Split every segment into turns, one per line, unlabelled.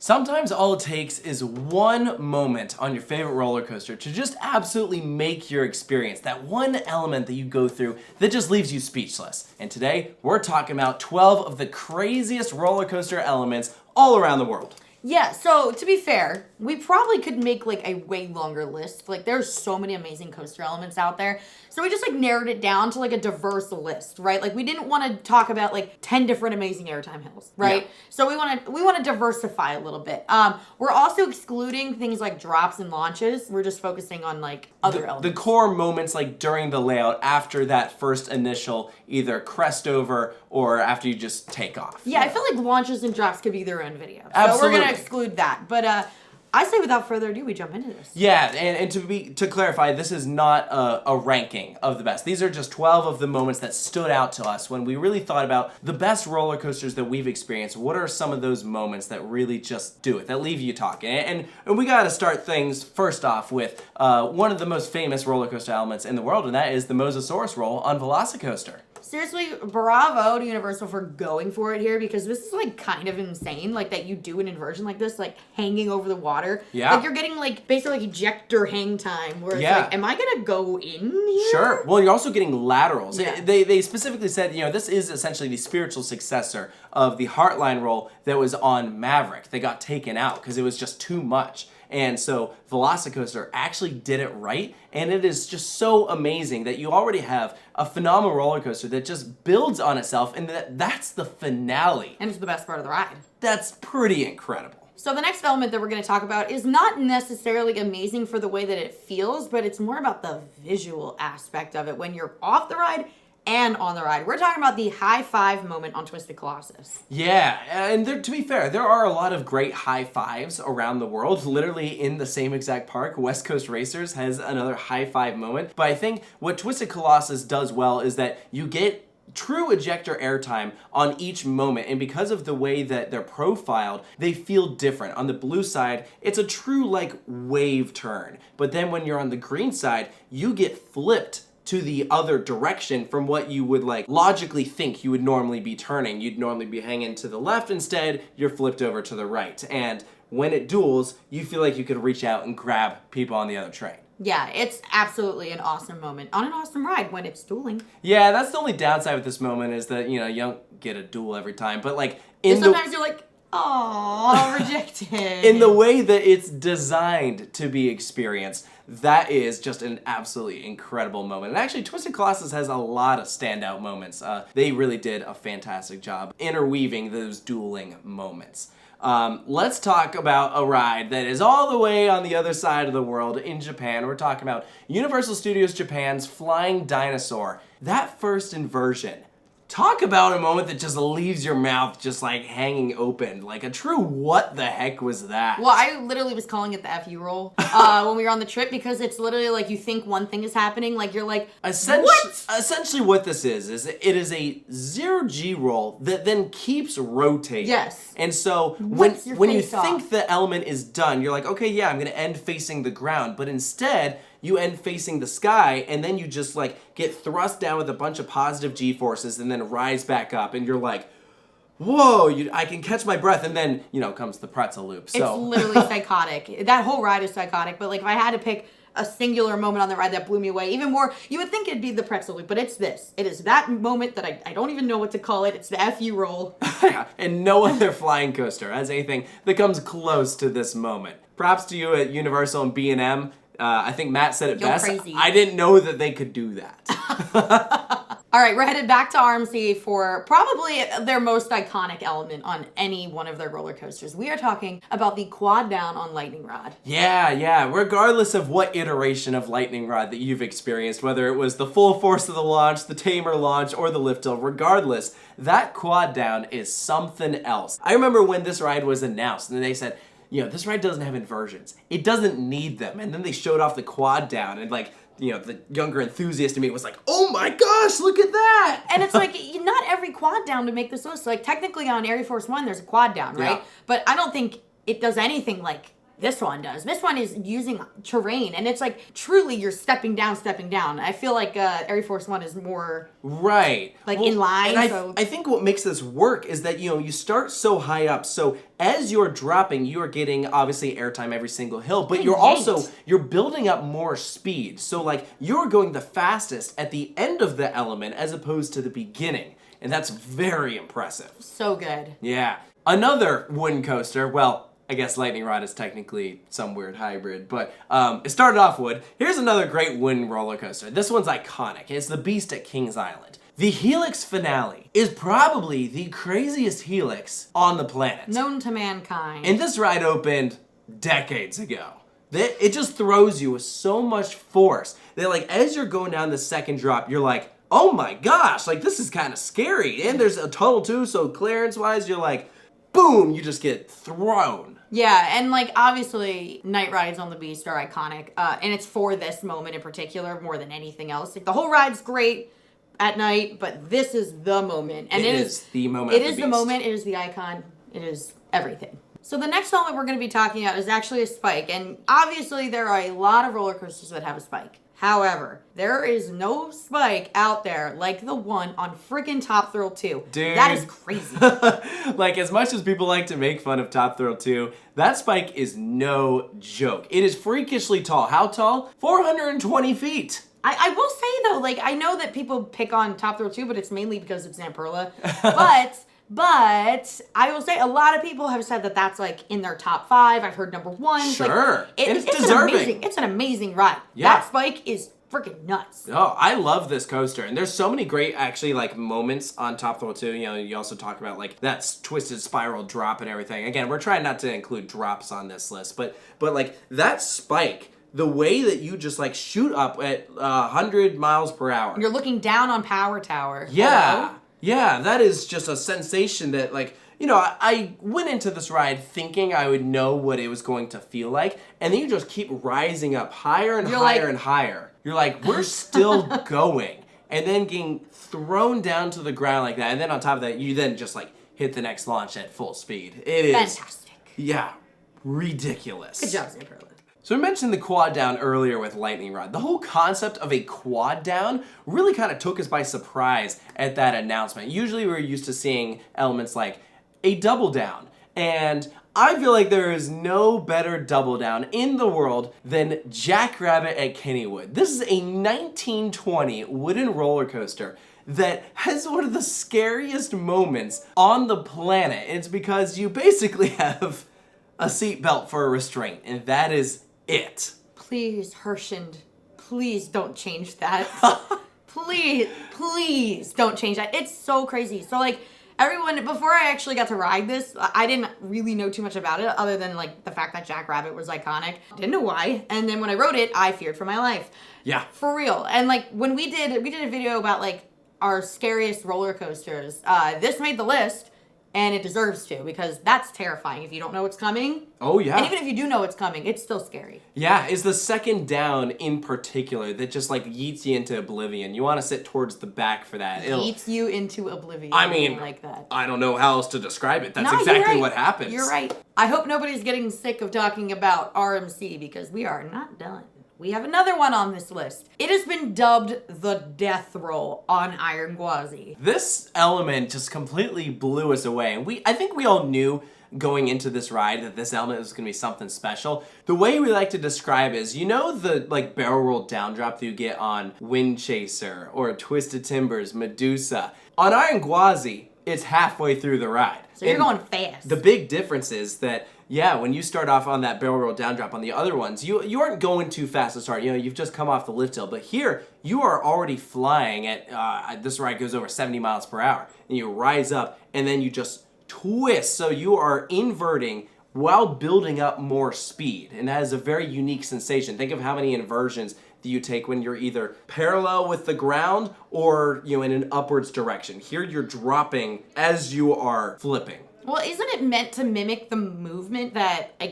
Sometimes all it takes is one moment on your favorite roller coaster to just absolutely make your experience, that one element that you go through that just leaves you speechless. And today, we're talking about 12 of the craziest roller coaster elements all around the world.
Yeah, so to be fair, we probably could make like a way longer list. Like there's so many amazing coaster elements out there. So we just like narrowed it down to like a diverse list, right? Like we didn't want to talk about like 10 different amazing airtime hills, right? Yeah. So we want to diversify a little bit. We're also excluding things like drops and launches. We're just focusing on like other elements.
The core moments like during the layout after that first initial either crest over or after you just take off.
Yeah, I feel like launches and drops could be their own video.
Absolutely.
So we're going to exclude that. But I say without further ado, we jump into this.
Yeah, and to clarify, this is not a ranking of the best. These are just 12 of the moments that stood out to us when we really thought about the best roller coasters that we've experienced. What are some of those moments that really just do it, that leave you talking? And we got to start things first off with one of the most famous roller coaster elements in the world, and that is the Mosasaurus roll on Velocicoaster.
Seriously, bravo to Universal for going for it here, because this is like kind of insane, like that you do an inversion like this, like hanging over the water.
Yeah.
Like you're getting like basically like ejector hang time where it's like, am I gonna go in here?
Sure. Well, you're also getting laterals.
Yeah.
They specifically said, this is essentially the spiritual successor of the Heartline roll that was on Mavic. They got taken out because it was just too much. And so Velocicoaster actually did it right, and it is just so amazing that you already have a phenomenal roller coaster that just builds on itself, and that's the finale.
And it's the best part of the ride.
That's pretty incredible.
So the next element that we're going to talk about is not necessarily amazing for the way that it feels, but it's more about the visual aspect of it when you're off the ride and on the ride. We're talking about the high five moment on Twisted Colossus.
Yeah, and to be fair, there are a lot of great high fives around the world. Literally in the same exact park, West Coast Racers has another high five moment. But I think what Twisted Colossus does well is that you get true ejector airtime on each moment, and because of the way that they're profiled, they feel different. On the blue side, it's a true like wave turn, but then when you're on the green side, you get flipped to the other direction from what you would like logically think you would normally be turning. You'd normally be hanging to the left, instead you're flipped over to the right. And when it duels, you feel like you could reach out and grab people on the other train.
Yeah, it's absolutely an awesome moment on an awesome ride when it's dueling.
Yeah, that's the only downside with this moment is that, you don't get a duel every time, but like
sometimes you're like, oh, rejected.
In the way that it's designed to be experienced, that is just an absolutely incredible moment. And actually, Twisted Colossus has a lot of standout moments. They really did a fantastic job interweaving those dueling moments. Let's talk about a ride that is all the way on the other side of the world in Japan. We're talking about Universal Studios Japan's Flying Dinosaur. That first inversion. Talk about a moment that just leaves your mouth just like hanging open. Like a true what the heck was that?
Well, I literally was calling it the FU roll when we were on the trip, because it's literally like you think one thing is happening, like you're like, what?
Essentially what this is it is a 0G roll that then keeps rotating.
Yes.
And so when you think the element is done, you're like, okay, yeah, I'm gonna end facing the ground, but instead, you end facing the sky, and then you just like get thrust down with a bunch of positive G-forces and then rise back up, and you're like, whoa, I can catch my breath, and then, comes the pretzel loop. So
it's literally psychotic. That whole ride is psychotic, but like if I had to pick a singular moment on the ride that blew me away even more, you would think it'd be the pretzel loop, but it's this. It is that moment that I don't even know what to call it. It's the FU roll.
And no other flying coaster has anything that comes close to this moment. Props to you at Universal and B&M. I think Matt said it best.
Crazy.
I didn't know that they could do that.
All right, we're headed back to RMC for probably their most iconic element on any one of their roller coasters. We are talking about the quad down on Lightning Rod.
Yeah. Regardless of what iteration of Lightning Rod that you've experienced, whether it was the full force of the launch, the tamer launch, or the lift hill, regardless, that quad down is something else. I remember when this ride was announced and they said, this ride doesn't have inversions. It doesn't need them. And then they showed off the quad down, and like, the younger enthusiast in me was like, oh my gosh, look at that!
And it's like, not every quad down to make this list. Like, technically on Air Force One, there's a quad down, right?
Yeah.
But I don't think it does anything like this one does. This one is using terrain, and it's like truly you're stepping down. I feel like Air Force One is more
right,
like in line.
And I think what makes this work is that you start so high up, so as you're dropping, you are getting obviously airtime every single hill, but you're building up more speed. So like you're going the fastest at the end of the element as opposed to the beginning, and that's very impressive.
So good.
Yeah. Another wooden coaster, well, I guess Lightning Rod is technically some weird hybrid, but it started off wood. Here's another great wooden roller coaster. This one's iconic. It's the Beast at Kings Island. The Helix Finale is probably the craziest helix on the planet.
Known to mankind.
And this ride opened decades ago. It just throws you with so much force that like as you're going down the second drop, you're like, oh my gosh, like this is kind of scary. And there's a tunnel too, so clearance-wise, you're like, boom, you just get thrown.
Yeah, and like obviously night rides on the Beast are iconic, and it's for this moment in particular more than anything else. Like the whole ride's great at night, but this is the moment, and it is
the moment.
It is the moment. It is the icon. It is everything. So the next element we're going to be talking about is actually a spike, and obviously there are a lot of roller coasters that have a spike. However, there is no spike out there like the one on freaking Top Thrill 2.
Dude.
That is crazy.
Like, as much as people like to make fun of Top Thrill 2, that spike is no joke. It is freakishly tall. How tall? 420 feet.
I will say, though, like, I know that people pick on Top Thrill 2, but it's mainly because it's Zamperla. But I will say a lot of people have said that that's like in their top 5. I've heard number 1.
Sure.
Like,
it's deserving.
It's an amazing ride.
Yeah.
That spike is freaking nuts.
Oh, I love this coaster. And there's so many great, actually, like, moments on Top Thrill 2. You also talk about, like, that twisted spiral drop and everything. Again, we're trying not to include drops on this list. But like, that spike, the way that you just, like, shoot up at 100 miles per hour.
You're looking down on Power Tower.
Yeah.
Hello?
Yeah, that is just a sensation that, like, I went into this ride thinking I would know what it was going to feel like, and then you just keep rising up higher and higher and higher. You're like, we're still going. And then getting thrown down to the ground like that, and then on top of that, you then just, like, hit the next launch at full speed. It is...
fantastic.
Yeah, ridiculous.
Good job, Zamperla.
So we mentioned the quad down earlier with Lightning Rod. The whole concept of a quad down really kind of took us by surprise at that announcement. Usually we're used to seeing elements like a double down. And I feel like there is no better double down in the world than Jackrabbit at Kennywood. This is a 1920 wooden roller coaster that has one of the scariest moments on the planet. It's because you basically have a seatbelt for a restraint, and that is it.
Please, Hershend, please don't change that. please don't change that. It's so crazy. So like everyone, before I actually got to ride this, I didn't really know too much about it other than like the fact that Jackrabbit was iconic. Didn't know why. And then when I rode it, I feared for my life.
Yeah.
For real. And like when we did a video about like our scariest roller coasters, this made the list. And it deserves to, because that's terrifying if you don't know what's coming.
Oh, yeah.
And even if you do know what's coming, it's still scary.
Yeah, it's the second down in particular that just, like, yeets you into oblivion. You want to sit towards the back for that.
Yeets you into oblivion.
I mean,
like that.
I don't know how else to describe it. That's exactly what happens.
You're right. I hope nobody's getting sick of talking about RMC, because we are not done. We have another one on this list. It has been dubbed the death roll on Iron Gwazi.
This element just completely blew us away. And I think we all knew going into this ride that this element was going to be something special. The way we like to describe is, the like barrel roll down drop that you get on Wind Chaser or Twisted Timbers, Medusa. On Iron Gwazi, it's halfway through the ride.
So you're going fast.
The big difference is that, yeah, when you start off on that barrel roll down drop on the other ones, you aren't going too fast to start. You've just come off the lift hill. But here, you are already flying at, this ride goes over 70 miles per hour. And you rise up, and then you just twist. So you are inverting while building up more speed. And that is a very unique sensation. Think of how many inversions that you take when you're either parallel with the ground or, in an upwards direction. Here, you're dropping as you are flipping.
Well, isn't it meant to mimic the movement that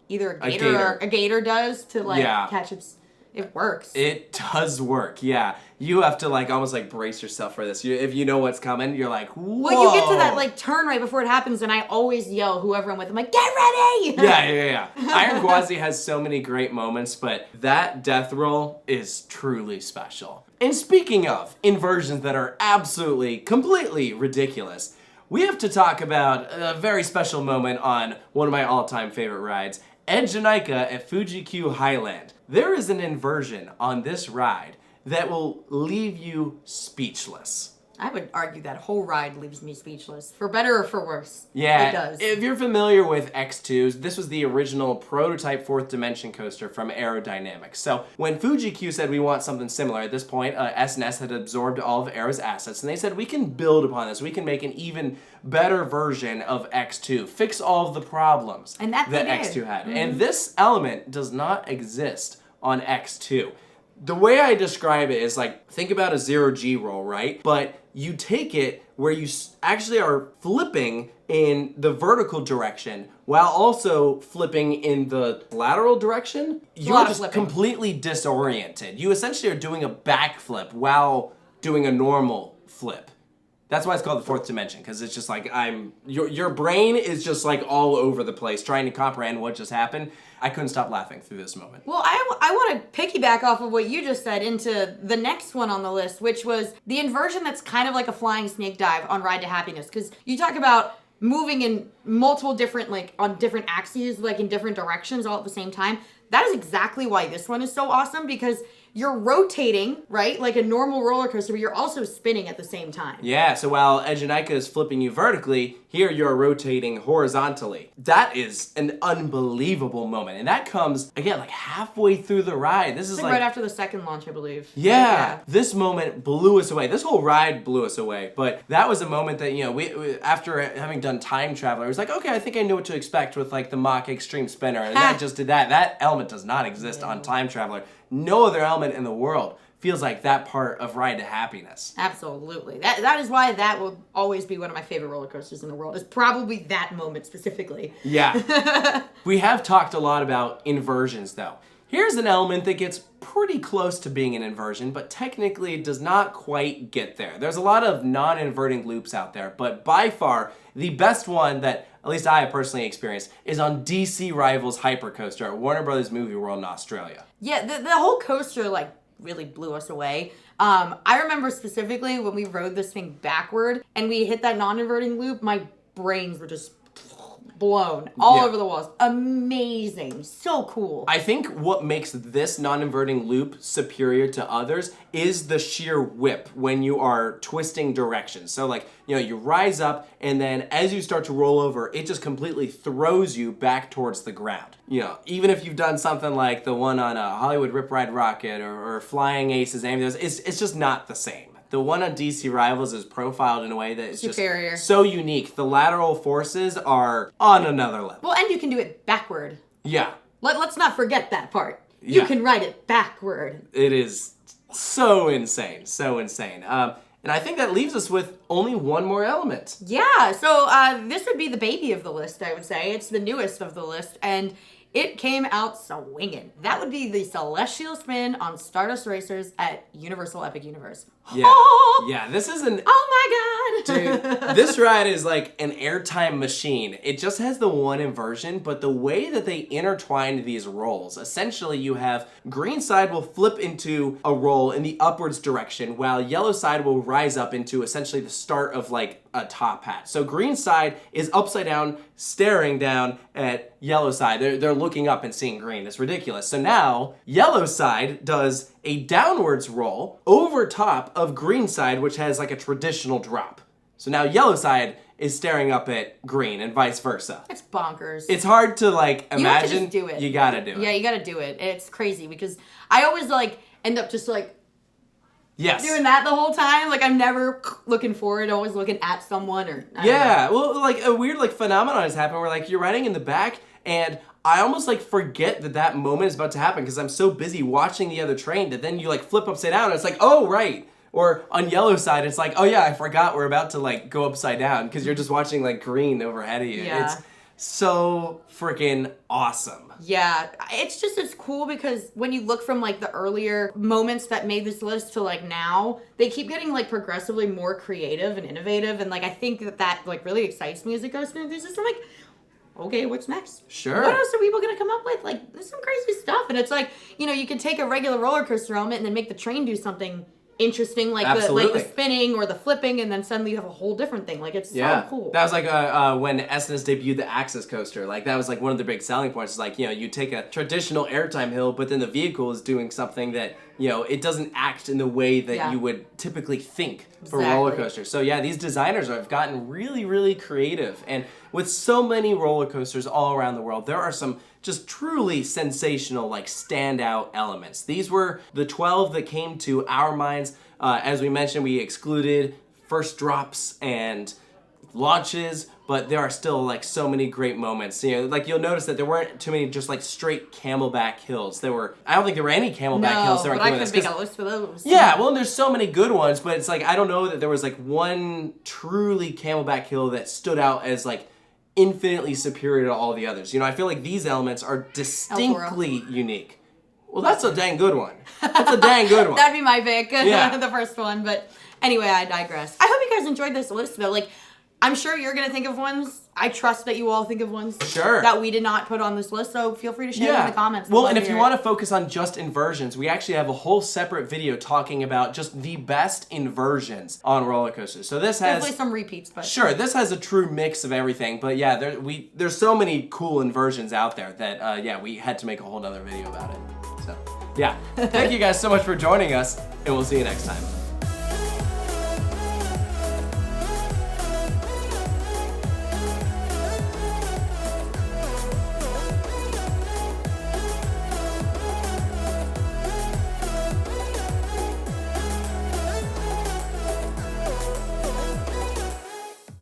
either a gator or a gator does to like catch its It works.
It does work, yeah. You have to like almost like brace yourself for this. If you know what's coming, you're like, whoa.
Well, you get to that like turn right before it happens, and I always yell whoever I'm with. I'm like, get ready!
Yeah. Iron Gwazi has so many great moments, but that death roll is truly special. And speaking of inversions that are absolutely, completely ridiculous, we have to talk about a very special moment on one of my all-time favorite rides, Edgenica at Fuji Q Highland. There is an inversion on this ride that will leave you speechless.
I would argue that whole ride leaves me speechless, for better or for worse.
Yeah,
It does.
If you're familiar with X2s, this was the original prototype fourth dimension coaster from Aerodynamics. So when Fuji Q said we want something similar, at this point, S&S had absorbed all of Aero's assets, and they said we can build upon this. We can make an even better version of X2, fix all of the problems
And that
X2 had. And this element does not exist on X2. The way I describe it is like, think about a 0G roll, right? But you take it where you actually are flipping in the vertical direction while also flipping in the lateral direction. You're just completely disoriented. You essentially are doing a backflip while doing a normal flip. That's why it's called the fourth dimension, because it's just like your brain is just like all over the place trying to comprehend what just happened. I couldn't stop laughing through this moment.
Well, I want to piggyback off of what you just said into the next one on the list, which was the inversion that's kind of like a flying snake dive on Ride to Happiness. Because you talk about moving in multiple different, like on different axes, like in different directions all at the same time. That is exactly why this one is so awesome, because you're rotating, right? Like a normal roller coaster, but you're also spinning at the same time.
Yeah, so while Edgenica is flipping you vertically, here you're rotating horizontally. That is an unbelievable moment. And that comes, again, like halfway through the ride. This is like
right after the second launch, I believe.
Yeah, this moment blew us away. This whole ride blew us away. But that was a moment that, you know, we after having done Time Traveler, it was like, okay, I think I know what to expect with like the Mach Extreme Spinner. And that just did that. That element does not exist on Time Traveler. No other element in the world feels like that part of Ride to Happiness.
Absolutely. That is why that will always be one of my favorite roller coasters in the world. Is probably that moment specifically.
Yeah. We have talked a lot about inversions though. Here's an element that gets pretty close to being an inversion, but technically it does not quite get there. There's a lot of non-inverting loops out there, but by far the best one that at least I have personally experienced is on DC Rivals Hypercoaster at Warner Brothers Movie World in Australia.
Yeah, the whole coaster like really blew us away. I remember specifically when we rode this thing backward and we hit that non-inverting loop, my brains were just blown all over the walls. Amazing. So cool.
I think what makes this non-inverting loop superior to others is the sheer whip when you are twisting directions. So like, you know, you rise up and then as you start to roll over, it just completely throws you back towards the ground. You know, even if you've done something like the one on Hollywood Rip Ride Rocket or Flying Aces, any of those, it's just not the same. The one on DC Rivals is profiled in a way that is
superior.
Just so unique. The lateral forces are on another level.
Well, and you can do it backward.
Yeah.
Let's not forget that part.
Yeah.
You can ride it backward.
It is so insane, so insane. And I think that leaves us with only one more element.
Yeah, so this would be the baby of the list, I would say. It's the newest of the list, and it came out swinging. That would be the Celestial Spin on Stardust Racers at Universal Epic Universe.
Yeah, yeah, this is an...
Oh my god!
Dude, this ride is like an airtime machine. It just has the one inversion, but the way that they intertwined these rolls, essentially you have green side will flip into a roll in the upwards direction, while yellow side will rise up into essentially the start of like a top hat. So green side is upside down, staring down at yellow side. They're looking up and seeing green. It's ridiculous. So now yellow side does a downwards roll over top of green side, which has like a traditional drop. So now yellow side is staring up at green and vice versa.
It's bonkers.
It's hard to like imagine.
You have to just do it.
You gotta do it.
Yeah, you gotta do it. It's crazy because I always like end up just like doing that the whole time. Like I'm never looking forward, always looking at someone or I don't know.
Well, like a weird like phenomenon has happened where like you're riding in the back and I almost like forget that moment is about to happen because I'm so busy watching the other train that then you like flip upside down and it's like, oh, right. Or on yellow side, it's like, oh yeah, I forgot we're about to like go upside down because you're just watching like green overhead of you.
Yeah.
It's so freaking awesome.
Yeah, it's cool because when you look from like the earlier moments that made this list to like now, they keep getting like progressively more creative and innovative, and like I think that like really excites me as it goes through. There's just like, okay, what's next?
Sure.
What else are people gonna come up with? Like, there's some crazy stuff, and it's like, you know, you can take a regular roller coaster element and then make the train do something interesting, like the spinning or the flipping, and then suddenly you have a whole different thing. Like, it's so cool.
That was like when SNS debuted the Axis coaster. Like, that was like one of the big selling points. Is like, you know, you take a traditional airtime hill, but then the vehicle is doing something that, you know, it doesn't act in the way that you would typically think for roller coasters. So yeah, these designers have gotten really, really creative. And with so many roller coasters all around the world, there are some just truly sensational, like, standout elements. These were the 12 that came to our minds. As we mentioned, we excluded first drops and launches, but there are still like so many great moments. You know, like you'll notice that there weren't too many just like straight camelback hills. I don't think there were any camelback hills.
But I could make a list for those.
Yeah, well, and there's so many good ones, but it's like I don't know that there was like one truly camelback hill that stood out as like infinitely superior to all the others. You know, I feel like these elements are distinctly unique. Well, that's a dang good one. That's a dang good one.
That'd be my pick, the first one. But anyway, I digress. I hope you guys enjoyed this list, though. Like, I'm sure you're going to think of ones. I trust that you all think of ones that we did not put on this list, so feel free to share in the comments.
Well, and if you want to focus on just inversions, we actually have a whole separate video talking about just the best inversions on roller coasters. So this has...
definitely some repeats, but...
Sure, this has a true mix of everything, but yeah, there's so many cool inversions out there that, we had to make a whole nother video about it. So, yeah. Thank you guys so much for joining us, and we'll see you next time.